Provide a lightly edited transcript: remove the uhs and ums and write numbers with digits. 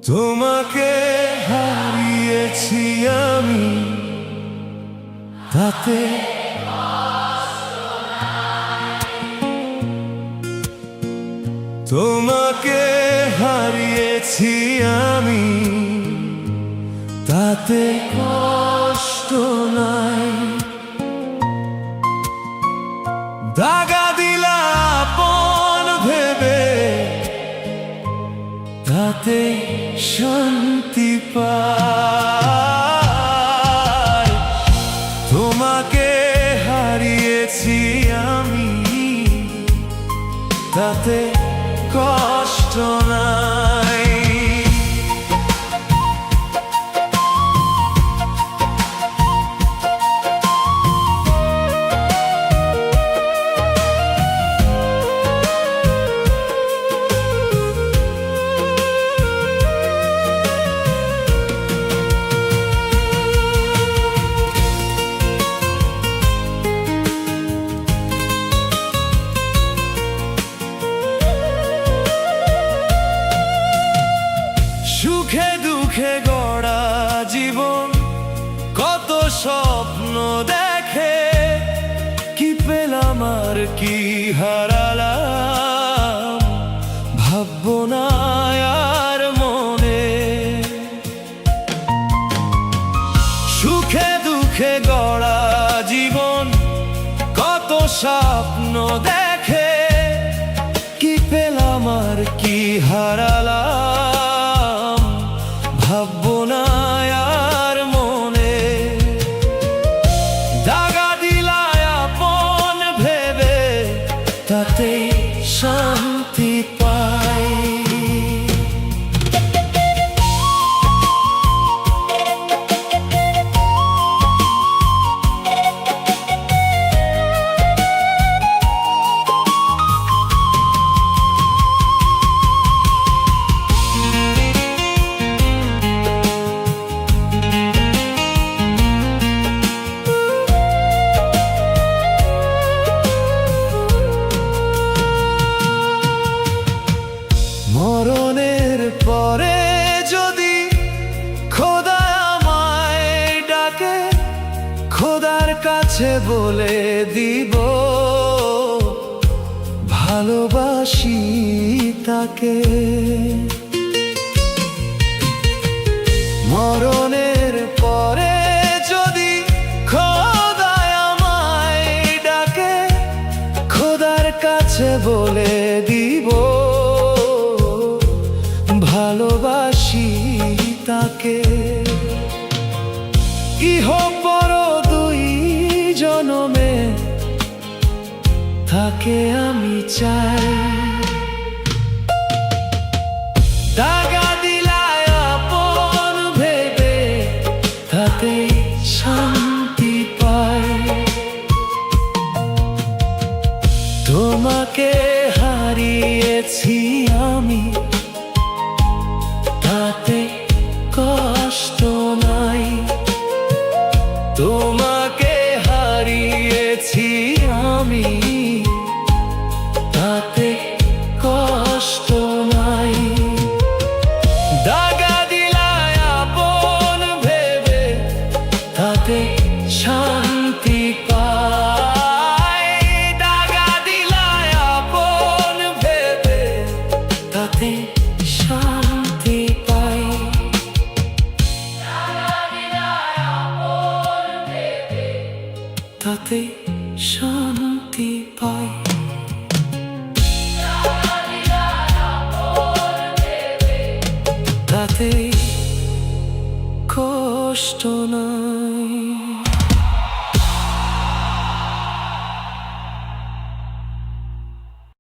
তোমাকে হারিয়েছি আমি, তাতে তোমাকে হারিয়েছি আমি, তাতে কষ্ট নাই। দাগা দিলা আপন ভেবে, তাতে শান্তি পাই। তোমাকে হারিয়েছি আমি, তাতে কষ্ট নাই। সুখে দুঃখে গড়া জীবন কত স্বপ্ন দেখে, কি পেলাম আর কি হারালাম ভাববো না আর মনে। সুখে দুঃখে গড়া জীবন কত স্বপ্ন দেখে, কি পেলাম আর কি হারালাম ভাববো না আর মনে। দাগা দিলায় আপন ভেবে, তাতে শান্তি পাই। মরণের পরে যদি খোদা আমায় ডাকে, খোদার কাছে বলে দিব ভালোবাসি তাকে। মরণের পরে যদি খোদা আমায় ডাকে, খোদার কাছে বলে দিব ভালোবাসি তাকে। ইহ পর দুই জনমে তাকে আমি চাই। দাগা দিলায় আপন ভেবে, তাতে শান্তি পাই। তোমাকে হারিয়েছি আমি, তাতে কষ্ট নাই। তোমাকে হারিয়েছি আমি, তাতে কষ্ট নাই। দাগা দিলায় আপন ভেবে, তাতে শান্তি পাই। দাগা দিলায় আপন ভেবে, তাতে শান্তি পাই। তাতে শান্তি পাই। তাতে কষ্ট নাই।